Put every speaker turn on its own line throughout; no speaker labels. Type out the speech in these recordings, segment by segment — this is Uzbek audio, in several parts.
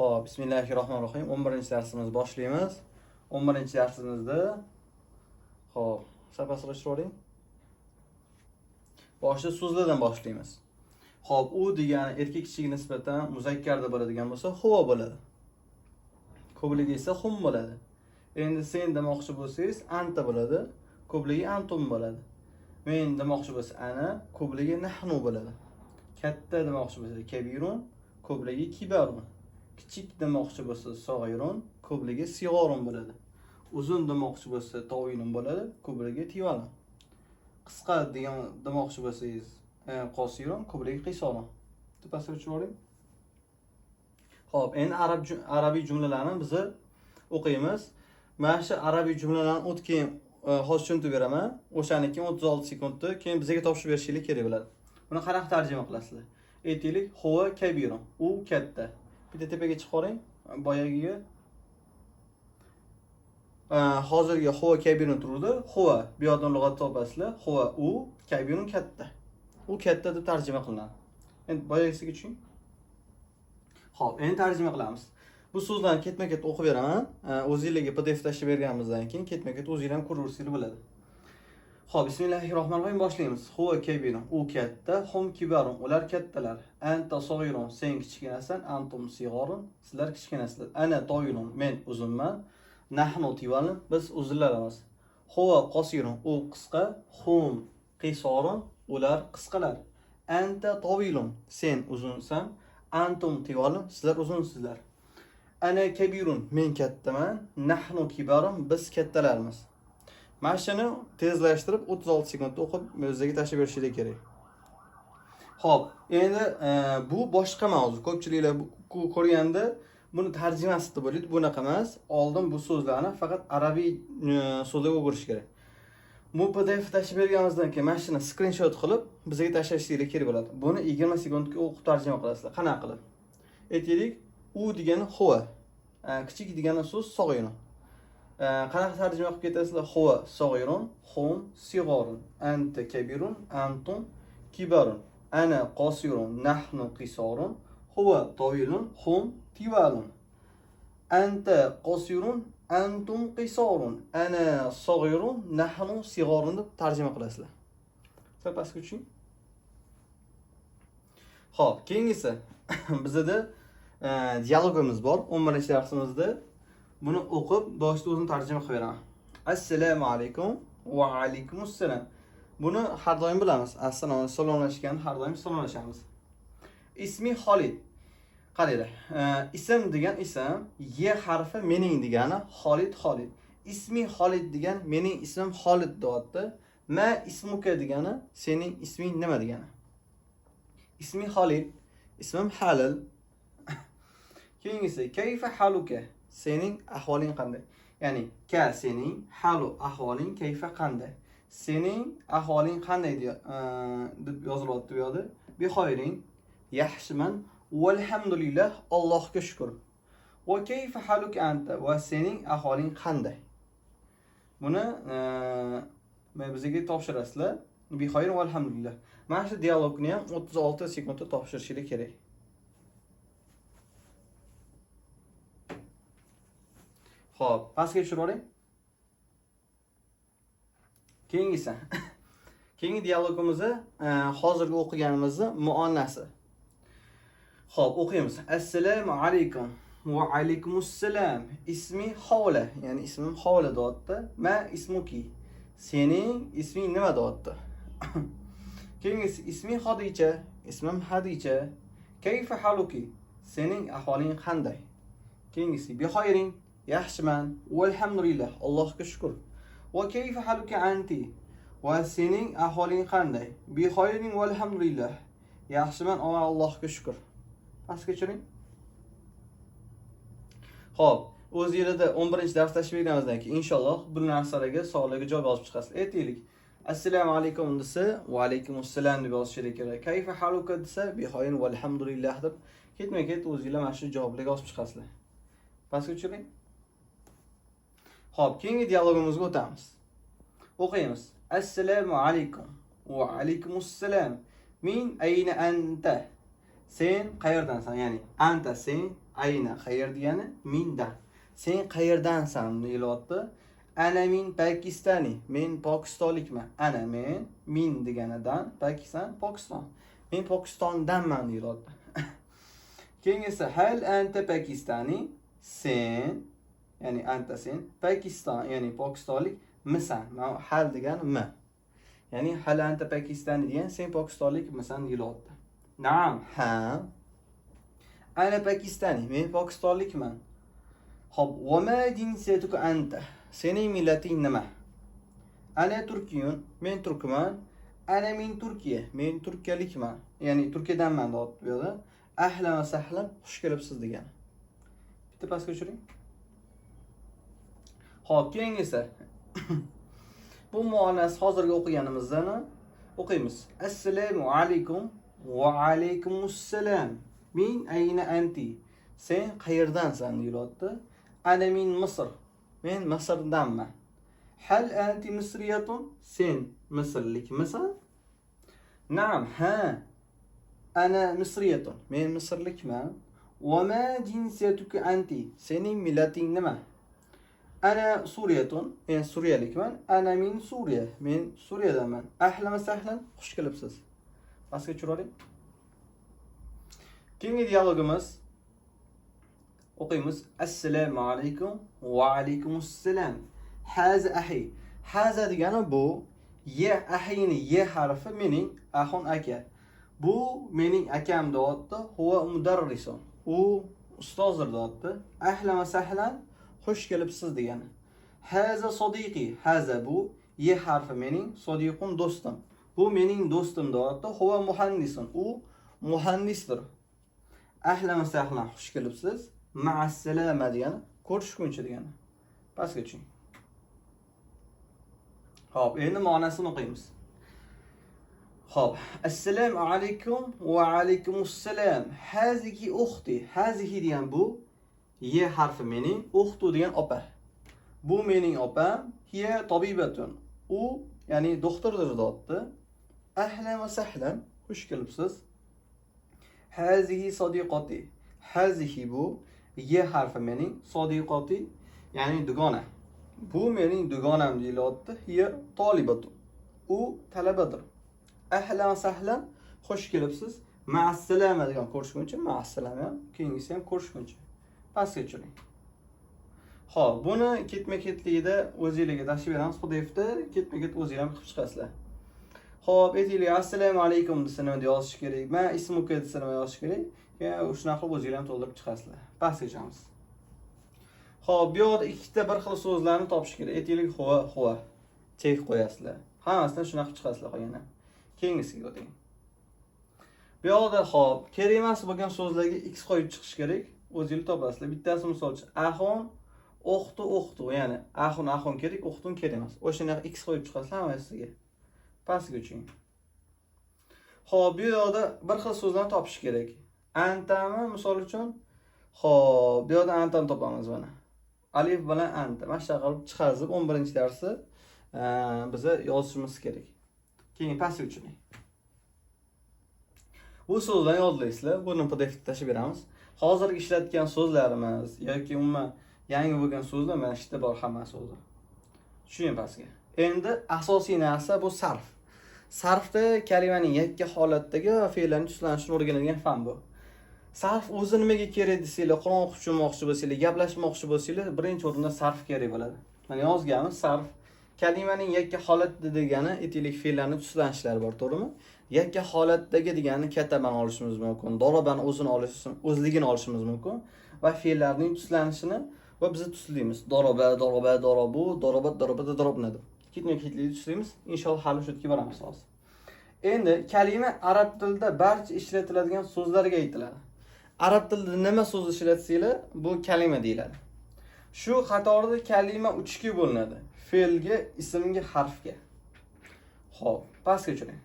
Xo'p, bismillahirrohmanirrohim. 11-darsimizni boshlaymiz. 11-darsimizda xo'p, safhasini tushiravering. Boshida so'zlardan boshlaymiz. Xo'p, u degani erkak kishiga nisbatan muzakkarda bo'ladigan bo'lsa, huva bo'ladi. Ko'pligi esa hum bo'ladi. Endi sen demoqchi bo'lsangiz, anta bo'ladi. Ko'pligi antum bo'ladi. Men demoqchi bo'lsa, ana, ko'pligi nahnu bo'ladi. Katta demoqchi bo'lsa, kabirun, ko'pligi kibarun. Kichik demoqchi bo'lsa, sag'irun, ko'pligi sig'orun bo'ladi. Uzun demoqchi bo'lsa, tawilun bo'ladi, ko'pligi tivalun. Qisqa degan demoqchi bo'lsangiz, qosirun, ko'pligi qisorun. Tepasiga tushirib. Xo'p, endi arabiy jumlalarni biz o'qiymiz. Mana shu arabiy jumlalarni o'tgan hozir tushuntirib beraman. O'shani keyin 36 sekundda keyin bizga topshirib berishingiz kerak bo'ladi. Buni qanaqa tarjima qilasizlar? Aytaylik, huva kabirun, u katta. Bitta tepaga chiqib qoling, boyagiga. Hozirgi huva kabirun turdi. Huva bu yerdan lug'at topasizlar. Huva u, kabirun katta. U katta deb tarjima qilinadi. Endi boyagisiga tushuning. Xo'p, endi tarjima qilamiz. Bu so'zlarni ketma-ket o'qib beraman. O'zingizlarga PDF tashib berganimizdan keyin ketma-ket o'zingizlar ham ko'raversangiz bo'ladi. Xo'p, bismillahirrohmanirrohim boshlaymiz. Huva kabirun, u katta, hum kibarun, ular kattalar. Anta sag'irun, sen kichkinasan, antum sig'orun, sizlar kichkinasizlar. Ana toyilun, men uzunman. Nahnu tivalun, biz uzunlaramiz. Huva qosirun, u qisqa, hum qisorun, ular qisqalar. Anta toyilun, sen uzunsan, antum tivalun, sizlar uzunsizlar. Ana kabirun, men kattaman, nahnu kibarun, biz kattalarmiz. Mana shuni tezlashtirib 36 sekundda o'qib o'ziga tashib berishingiz kerak. Xo'p, endi bu boshqa mavzu. Ko'pchiliklar ko'rganda buni tarjimasi deb o'ylaydi, bunaqa emas. Oldin bu so'zlarni faqat arabiy so'zlarga o'girish kerak. Bu PDF tashib berganimizdan keyin mana shuni screenshot qilib bizga tashlashingiz kerak bo'ladi. Buni 20 sekundga o'qib tarjima qilasizlar. Qanaqa qilib? Aytaylik, u degani huva. Kichik degani so'z sag'irun. Qanaqa tarjima qilib ketasizlar? Huva sag'irun, hum sig'orun, anta kabirun, antum kibarun, ana qosirun, nahnu qisorun, huva tawilun, hum tivalun, anta qosirun, antum qisorun, ana sag'irun, nahnu sig'orun deb tarjima qilasizlar. Sal pastga tushing. Xo'p, keyingisi bizda dialogimiz bor 11-darsimizda. Buni o'qib, boshida o'zim tarjima qilib beraman. Assalomu alaykum va alaykumussalam. Buni har doim bilamiz. Assalomu salomlashgan, har doim salomlashamiz. Ismi Xolid. Qaranglar. Ism degan ism, ye harfi mening degani Xolid Xolid. Ismi Xolid degan mening ismim Xolid deyapti. Ma ismuka degani sening isming nima degani. Ismi Xolid, ismim Halil. Keyingisi kayfa haluka? Sening ahvoling qanday? Ya'ni ka sening, halu ahvoling, kayfa qanday? Sening ahvoling qanday deb yozilyapti bu yerda. Bi xoyring, yaxshiman, valhamdulillah, Allohga shukr. Va kayfa haluka anta? Va sening ahvoling qanday? Buni bizga topshirasizlar. Bi xoyring, valhamdulillah. Mana shu dialogni ham 36 sekundda topshirishingiz kerak. Xo'p, pastga tushirib oling. Keyingisi. Keyingi dialogimizni hozirgi o'qiganimizni muonnasi. Xo'p, o'qiymiz. Assalomu alaykum va alaykumussalam. Ismi Havla, ya'ni ismim Havla deyapti. Ma ismuki? Sening isming nima deyapti? Keyingisi ismi Xadicha, ismim Hadicha. Kayfa haluki? Sening ahvoling qanday? Keyingisi bi xoyring, yaxshiman, valhamdulillah, Allohga shukr. Va kayfa haluka anti? Va sening ahvoling qanday? Bi xoyring, valhamdulillah, yaxshiman, Allohga shukr. Pastga tushiring. Xo'p, o'zingizlarda 11-dars tashib berganimizdan keyin inshaalloh bu narsalarga sog'lig'iga javob yozib chiqasiz. Aytaylik, assalomu alaykum desa, va alaykumussalam deb yozishingiz kerak. Kayfa haluka desa, bi xoyring, valhamdulillah deb ketma-ket o'zingizlar mana shu javoblarga yozib chiqasizlar. Pastga tushiring. Xo'p, keyingi dialogimizga o'tamiz. O'qiymiz. Assalomu alaykum va alaykumussalam. Min ayna anta? Sen qayerdansan? Ya'ni anta sen, ayna qayer degani mindan. Sen qayerdansan deyilyapti. Ana min Pakistani. Men pokistonlikman. Ana min deganidan Pakistan, Pokiston. Men Pokistondanman deyilyapti. Keyin esa hal anta Pakistani? Sen, ya'ni anta sen Pakiston, ya'ni pokistonlik misan? Mana hal degani mi. Ya'ni hal anta Pakistani degan sen pokistonlik misan deyilyapti. Naam, ha. Ana Pakistani, men pokistonlikman. Xo'p, va ma jinsiyatuka anta? Sening millating nima? Ana turkiyun, men turkman. Ana min Turkiya, men turkiyalikman. Ya'ni Turkiyadanman deyapti bu yerda. Ahlan va sahlan, xush kelibsiz degani. Bitta pastga tushiring. Xo'p, keyingisi. Bu muonasi hozirgi o'qiganimizdan o'qiymiz. Assalomu alaykum va alaykumussalam. Min ayna anti? Sen qayerdansan deyilyapti. Ana min Misr. Men Misrdanman. Hal anti misriyatun? Sen misrlikmisan? Naam, ha. Ana misriyatun. Men misrlikman. Va ma jinsiyatuka anti? Sening millating nima? Ana suriyatun. Men suriyalikman. Ana min Suriya. Men Suriyadanman. Ahlan va sahlan, xush kelibsiz. Pastga tushiraring. Keyingi dialogimiz o'qiymiz. Assalomu alaykum va alaykumussalam. Haza ahi. Haza degani bu. Ye ahini ye harfi mening ahon aka. Bu mening akam deyapti. Huwa mudarrisun. U ustozdir deyapti. Ahlan va sahlan, xush kelibsiz degani. Haza sodiqi. Haza bu ye harfi mening, sodiqun do'stim. Bu mening do'stim deyapti. Huwa muhandisun. U muhandisdir. Ahlan va sahlan, xush kelibsiz. Ma'assalama degani ko'rishguncha degani. Pastga tushing. Xo'p, endi ma'nosini o'qiymiz. Xo'p, assalomu alaykum va alaykumussalam. Hazihi ukhti. Hazihi degan bu ye harfi mening, ukhtu degan opa. Bu mening opam. Hiya tabibatun. U ya'ni doktordir deyapti. Ahlan va sahlan, xush kelibsiz. Hazihi sodiqati. Hazihi bu ye harfi mening, sodiqati ya'ni dugona. Bu mening dugonam deyilyapti. Hiya talibatun. U talabadir. Ahlan va sahlan, xush kelibsiz. Ma'assalama degan ko'rishguncha, ma'assalama. Keyingisi ham ko'rishguncha. Pastga tushiring. Xo'p, buni ketma-ketligida o'zingizga tashib beramiz. PDFda ketma-ket o'zingizlar qilib chiqasizlar. Xo'p, aytaylik, assalomu alaykum desa nima yozish kerak? Men ismuka desa nima yozish kerak? Keyin shunaqa qilib o'zingizlar ham to'ldirib chiqasizlar. Pastga tushamiz. Xo'p, bu yerda ikkita bir xil so'zlarni topish kerak. Aytaylik, huva. Chek qo'yasizlar. Hammasidan shunaqa chiqasizlar qolganda. Keyingisiga o'ting. Bu yerda xo'p, kerak emas bo'lgan so'zlarga x qo'yib chiqish kerak. O'zingizlar topasizlar. Bittasi misol uchun ahon, o'qtu, ya'ni ahon kerak, o'qtun kerak emas. O'shanaqa x qo'yib chiqasizlar hammasiga. Pastga tushing. Xo'p, bu yerda bir xil so'zlarni topish kerak. Antami misol uchun, xo'p, bu yerda antani topamiz mana. Alif bilan anta. Mana shunaqa qilib chiqarib 11-darsda biza yozishimiz kerak. Keyin pastga tushing. Bu so'zlarni yodlaysizlar. Buni PDFga tashib beramiz. Hozirgi ishlatgan so'zlarimiz yoki umuman yangi bo'lgan so'zlar mana shu yerda bor hammasi o'zi. Tushuning pastga. Endi asosiy narsa bu sarf. Sarfda kalimaning yakka holatdagi fe'llarning tuslanishini o'rganadigan fan bu. Sarf o'zi nimaga kerak desanglar, Qur'on o'qimoqchi bo'lsanglar, gaplashmoqchi bo'lsanglar, birinchi o'rinda sarf kerak bo'ladi. Mana yozganmiz, sarf kalimaning yakka holatda degani aytaylik fe'llarning tuslanishlari bor, to'g'rimi? Yakka holatdagi degani kataban olishimiz mumkin, darobani o'zligini olishimiz mumkin va fe'llarning tuslanishini va biz tuslaymiz. Daroba, darobu, darobna deb. Ketma-ketlikda tuslaymiz. Inshaalloh hali shu yerga boramiz hozir. Endi kalima arab tilida barcha ishlatiladigan so'zlarga aytiladi. Arab tilida nima so'z ishlatsanglar, bu kalima deyiladi. Shu qatorida kalima 3 ga bo'linadi. Fe'lga, ismga, harfga. Xo'p, pastga tushiring.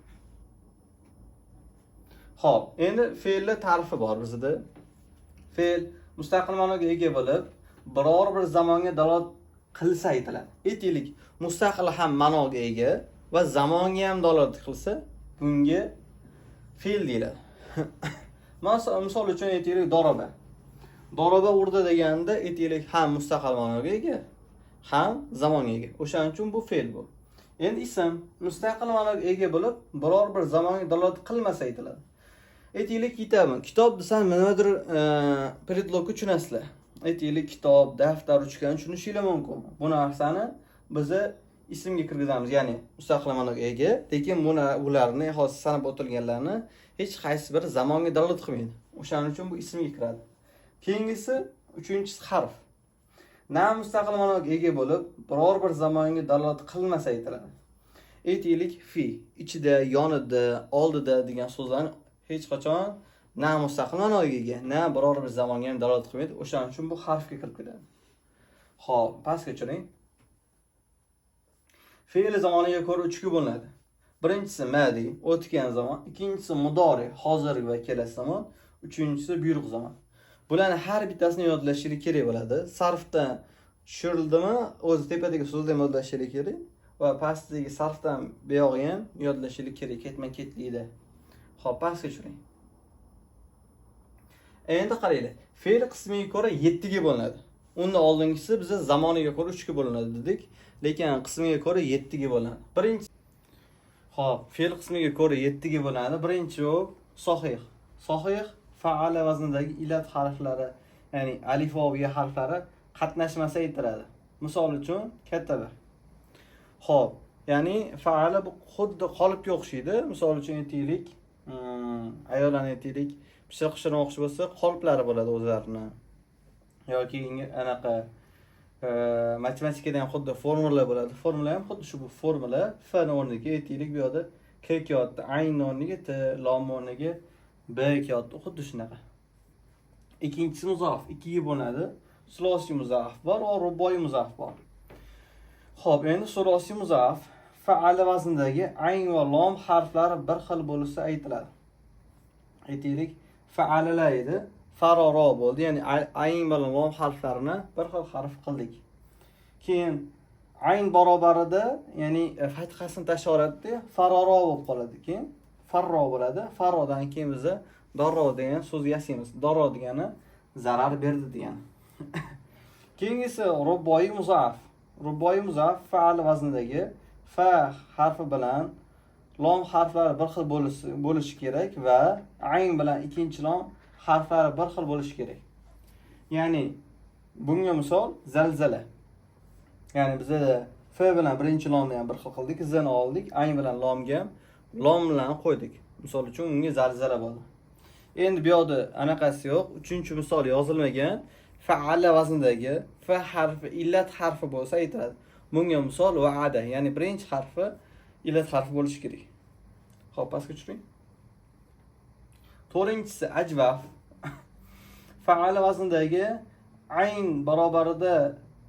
Xo'p, endi fe'llar ta'rifi bor bizda. Fe'l mustaqil ma'noga ega bo'lib, biror bir zamonga dalolat qilsa aytiladi. Aytaylik, mustaqil ham ma'noga ega va zamonga ham dalolat qilsa, bunga fe'l deyiladi. Misol uchun aytaylik, daroba. Doroba urdi deganda aytaylik ham mustaqil ma'noga ega, ham zamonga ega. O'shaning uchun bu fe'l bu. Endi ism mustaqil ma'noga ega bo'lib, biror bir zamonga dalolat qilmasa aytiladi. Aytaylik kitabi. Kitob desam nimadir predlogga tushunasizlar. Aytaylik kitob, daftar, uchgan tushunishinglar mumkin. Bu narsani biz ismga kirgizamiz, ya'ni mustaqil ma'noga ega, lekin ularni hozir sanab o'tilganlarni hech qaysi bir zamonga dalolat qilmaydi. O'shaning uchun bu ismga kiradi. Keyingisi, uchinchisi harf. Na mustaqil ma'noga ega bo'lib, biror bir zamonga dalolat qilmasa aytiladi. Aytaylik fi, ichida, yonida, oldida degan so'zlarni hech qachon na mustaqil ma'noga ega, na biror bir zamonga ham dalolat qilmaydi. O'shaning uchun bu harfga kirib ketadi. Xo'p, pastga tushiring. Fe'l zamoniga ko'ra 3 ga bo'linadi. Birinchisi madi, o'tgan zaman, ikkinchisi mudori, hozirgi va kelasi zaman, uchinchisi buyruq zaman. Bularni har bittasini yodlashingiz kerak bo'ladi. Sarfdan tushirildimi, o'zi tepadagi so'zda ham yodlashingiz kerak va pastdagi sarfdan buyog'i ham yodlashingiz kerak, ketma-ketlikda. Xo'p, pastga tushiring. Endi qaranglar. Fe'l qismiga ko'ra 7 ga bo'linadi. Undan oldingisi biz zamoniga ko'ra 3 ga bo'linadi dedik, lekin qismiga ko'ra 7 ga bo'linadi. Birinchi Xo'p, fe'l qismiga ko'ra 7 ga bo'linadi. Birinchi u sahih. Sahih faala vaznidagi illat harflari, ya'ni alif va ya harflari qatnashmasa aytiladi. Misol uchun katta bir. Xo'p, ya'ni faala bu xuddi qolipga o'xshaydi. Misol uchun aytaylik, ayollarni aytaylik, pishirmoqchi bo'lsa, qoliplari bo'ladi o'zlarini. Yoki anaqa matematikada ham xuddi formula bo'ladi. Formula ham xuddi shu bu formula. F ni o'rniga aytaylik, bu yerda K kiyotdi, ayn o'rniga T, lam o'rniga B kiyotdi, xuddi shunaqa. Ikkinchisi muzof, 2 ga bo'ladi. Sulosiy muzof bor va ruboiy muzof bor. Xo'p, endi sulosiy muzof faala vaznidagi ayn va lam harflari bir xil bo'lsa aytiladi. Aytaylik, faalalar edi, faroro bo'ldi, ya'ni ayn bilan lam harflarini bir xil harf qildik. Keyin ayn barobarida, ya'ni fathasini tashlaratdi, faroro bo'lib qoladi. Keyin farro bo'ladi. Farrodan keyin biz darro degan so'z yasaymiz. Darro degani zarar berdi degani. Keyingisi ruboiy muzoaf. Ruboiy muzoaf faal vaznidagi fa harfi bilan lam harflari bir xil bo'lishi kerak va ayn bilan ikkinchi lam harflari bir xil bo'lishi kerak. Ya'ni bunga misol zalzala. Ya'ni biz f bilan birinchi lomni ham bir xil qildik, zani oldik, ayn bilan lamga lam bilan qo'ydik. Misol uchun unga zalzala bo'ldi. Endi bu yerda anaqasi yo'q. Uchinchi misol yozilmagan. Faala vaznidagi fa harfi illat harfi bo'lsa aytiladi. Bunga misol va'ada, ya'ni birinchi harfi illat harfi bo'lishi kerak. Xo'p, pastga tushiring. To'rtinchisi ajvaf. Faala vaznidagi ayn barobarida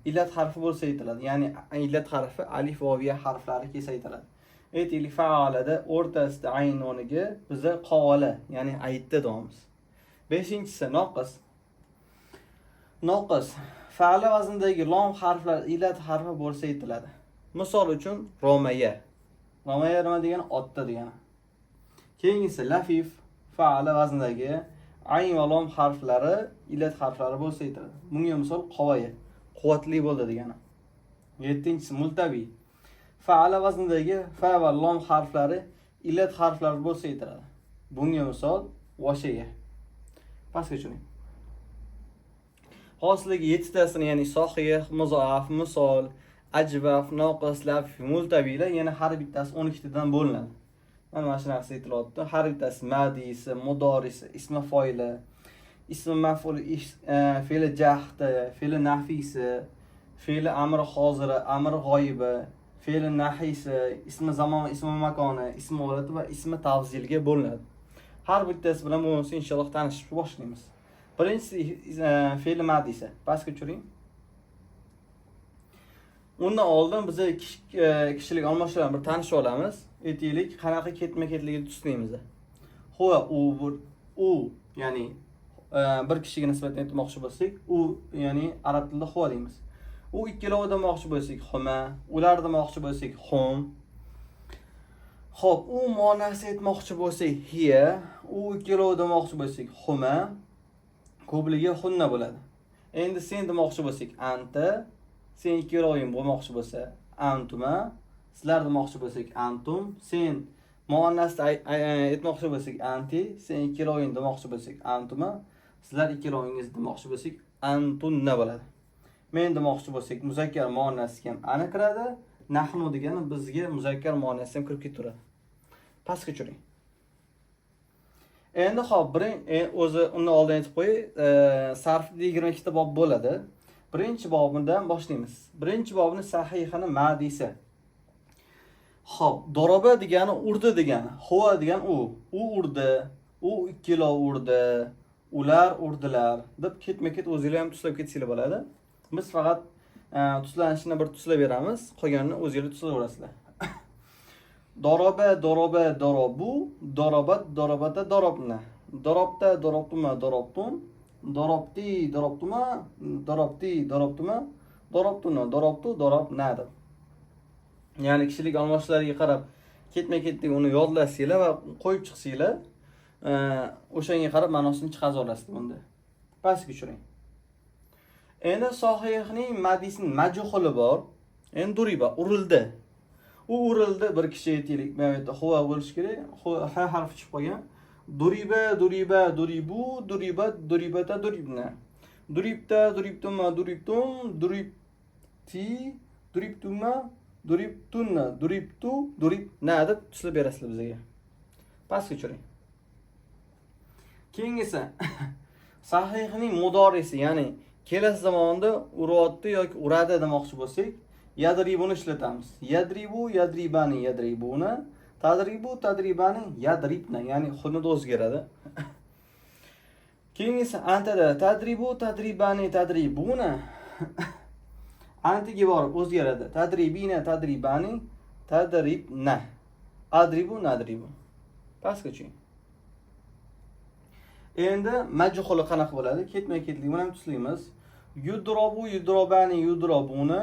illat harfi bo'lsa aytiladi. Ya'ni illat harfi alif va ya harflari kelsa aytiladi. Aytaylik, fa'alada o'rtasida ayn o'rniga biza qovala, ya'ni aytda deymiz. Beshinchisi noqis. Noqis fa'ala vaznidagi lam harflar illat harfi bo'lsa aytiladi. Misol uchun romaya. Romaya nima degani? Otda degani. Keyingisi lafif fa'ala vaznidagi ayn va lam harflari illat harflari bo'lsa aytiladi. Bunga misol qovoya, quvvatli bo'ldi degani. 7-inchisi multavi. Faala vaznidagi fa va lam harflari illat harflari bo'lsa aytiladi. Bunga misol vashaya. Pastga tushiring. Hosiligi 7 tasini, ya'ni sahih, muzoaf, misol, ajvaf, noqis, lafif, multavilar yana har bittasi 12 tadan bo'linadi. Mana shu narsa aytilyapti. Har bittasi madisi, mudorisi, ismi foili, ismi maf'ul, fe'li jahdi, fe'li nafisi, fe'li amr hoziri, amr g'oyibi, fe'li nahisi, ismi zamon, ismi makoni, ismi o'lati va ismi tavzilga bo'linadi. Har bittasi bilan bo'lsa inshaalloh tanishib boshlaymiz. Birinchisi fe'li madisi. Pastga tushiring. Undan oldin biz kishilik almashlarni bir tanishib olamiz. Aytaylik, qanaqa ketma-ketligini tusnaymiz. Huwa u, ya'ni bir kishiga nisbatan aytmoqchi bo'lsak, u, ya'ni arab tilida huwa deymiz. U ikkalov demoqchi bo'lsak, huma, ular demoqchi bo'lsak, hum. Xo'p, u ma'nosini aytmoqchi bo'lsak, hiya, u ikkalov demoqchi bo'lsak, huma. ko'pligi xunna bo'ladi. Endi sen demoqchi bo'lsak, anta, sen ikkaloving bo'lmoqchi bo'lsa, antuma, sizlar demoqchi bo'lsak, antum, sen muannasda aytmoqchi bo'lsak, anti, sen ikkaloving demoqchi bo'lsak, antuma, sizlar ikkalovingiz demoqchi bo'lsak, antunna bo'ladi. Men demoqchi bo'lsak, muzakkar muannasiga ham ana kiradi, nahnu degani bizga muzakkar muannas ham kirib ketaveradi. Pastga tushiring. Endi hop, o'zi undan oldin aytib qo'y, sarfda 22 ta bob bo'ladi. Birinchi bobidan boshlaymiz. Birinchi bobni sahihani madisi. Hop, doroba degani urdi degani, huva degani u urdi, u ikkilov urdi, ular urdilar deb ketma-ket o'zingizlar ham tuslab ketsanglar bo'ladi. Biz faqat tuslanishini bir tuslab beramiz, qolganini o'zingizlar tuslayverasizlar. Doroba, doroba, dorobu, dorobat, dorobata, dorobna. Dorobta, dorobtuma, dorobtum, dorobti, dorobtuma, dorobti, dorobtuma, dorobtuna, dorobtu, dorobna deb. Ya'ni kishilik almoshlariga qarab ketma-ketlik uni yodlasanglar va qo'yib chiqsanglar, o'shanga qarab ma'nosini chiqarib olasizlar bunda. Pastga tushiring. Endi sohihning madisining majhuli bor. Endi duriba, urildi. U urildi, bir kishi aytaylik. Men bu yerda huva bo'lish kerak. Ha harfi chiqib qolgan. Duriba, duriba, duribu, duribat, duribata, duribna. Duribta, duribtuma, duribtum, duribti, duribtuma, duribtunna, duribtu, duribna deb tuslab berasizlar bizga. Pastga tushiring. Keyingisi sahihning mudorisi, ya'ni kelasi zamonda uryapti yoki uradi demoqchi bo'lsak, yadribuni ishlatamiz. Yadribu, yadribani, yadribuna, tadribu, tadribani, yadribna, ya'ni xunida o'zgaradi. Keyingisi antada tadribu, tadribani, tadribuna. Antiga borib o'zgaradi. Tadribina, tadribani, tadribna. Adribu, nadribu. Pastga tushiring. Endi majhuli qanaqa bo'ladi? Ketma-ketlik bilan ham tuslaymiz. Yudrobu, yudrobani, yudrobuna,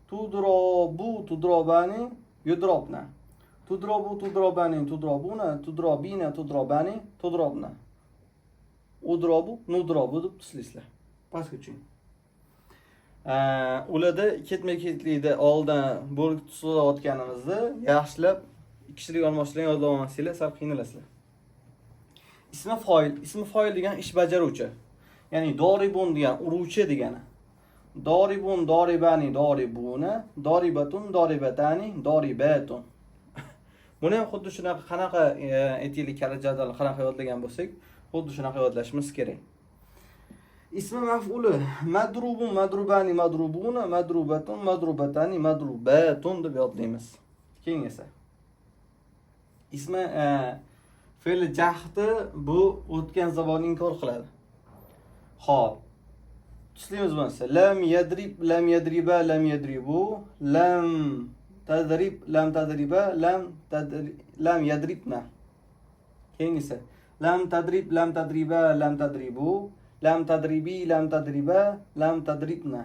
tudrobu, tudrobani, yudrobna. Tudrobu, tudrobani, tudrobuna, tudrobina, tudrobani, tudrobna. Udrobu, nudrobu deb tuslaysizlar. Pastga tushiring. Ularda ketma-ketlikda oldin bo'lib tuslayotganimizni yaxshilab kishilik almoshlarini yodlab olmasanglar, sal qiynalasizlar. Ismi foil degan ish bajaruvchi. Ya'ni doribun degan uruvchi degani. Doribun, doribani, doribuna, doribatun, doribatani, doribatun. Buni ham xuddi shunaqa qanaqa aytaylik kala jadval qanaqa yodlagan bo'lsak, xuddi shunaqa yodlashimiz kerak. Ismi maf'uli madrubun, madrubani, madrubuna, madrubatun, madrubatani, madrubatun deb yodlaymiz. Keyin esa ismi fe'l jahdi bu o'tgan zamonni inkor qiladi. Xo'p. Tuslaymiz bo'lsa, lam yadrib, lam yadriba, lam yadribu, lam tadrib, lam tadriba, lam yadribna. Keyingisi lam tadrib, lam tadriba, lam tadribu, lam tadribi, lam tadriba, lam tadribna.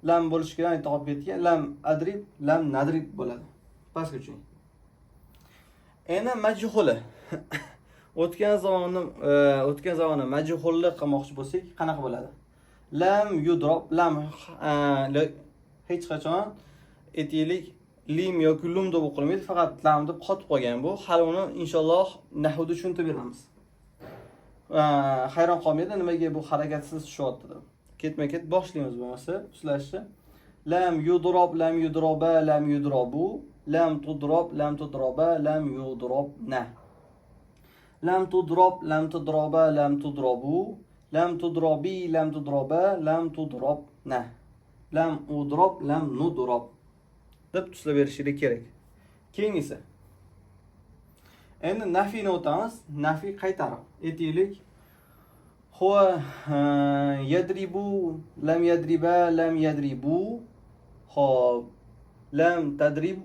Lam bo'lish kerak topib ketgan. Lam adrib, lam nadrib bo'ladi. Pastga tushiring. Endi majhuli. O'tgan zamonni majhullik qilmoqchi bo'lsak, qanaqa bo'ladi? Lam yudrob, lam hech qachon aytaylik lim yoki lum deb o'qilmaydi, faqat lam deb qotib qolgan bu. Hali uni inshaalloh nahvda tushuntirib beramiz. Hayron qolmaydi, nimaga bu harakatsiz tushyapti deb. Ketma-ket boshlaymiz bo'lmasa, tuslashni. Lam yudrob, lam yudroba, lam yudrobu, lam tudrob, lam tudroba, lam yudrobna. Lam tudrob, lam tudroba, lam tudrobu, lam tudrobi, lam tudroba, lam tudrobna. Lam udrob, lam nudrob deb tuslab berishingiz kerak. Keyingisi. Endi nafiyni o'tamiz. Nafiy qaytarib. Aytaylik. Huwa yadribu, lam yadriba, lam yadribu. Xo'p. Lam tadribu,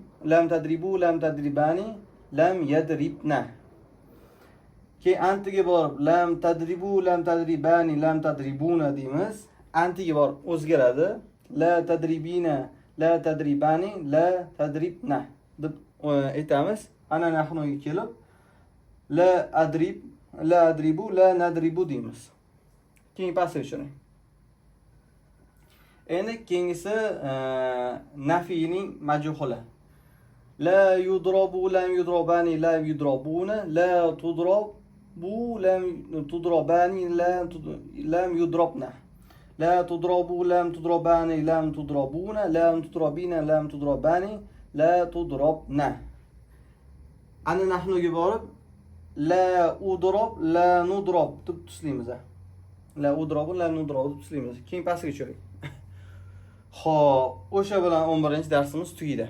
lam tadribani, lam yadribna. Keyin antiga borib lam tadribu, lam tadribani, lam tadribuna deymiz. Antiga borib o'zgaradi. La tadribina, la tadribani, la tadribna deb aytamiz. Ana nahnuga kelib la adrib, la adribu, la nadribu deymiz. Keyin passiv tushunning. Endi keyingisi nafiyning majhuli. La yudrobu lam yudrobani la yudrobuna la tudrobu lam tudrobani lam yudrobna. La tudrobu lam tudrobani lam tudrobuna lam tudrobina lam tudrobani la tudrobna. Ana nahnuga borib la udrob la nudrob deb tuslaymiz. La udrobu la nudrob deb tuslaymiz. Keyin pastga tushiring. Xo'p, o'sha bilan 11-darsimiz tugaydi.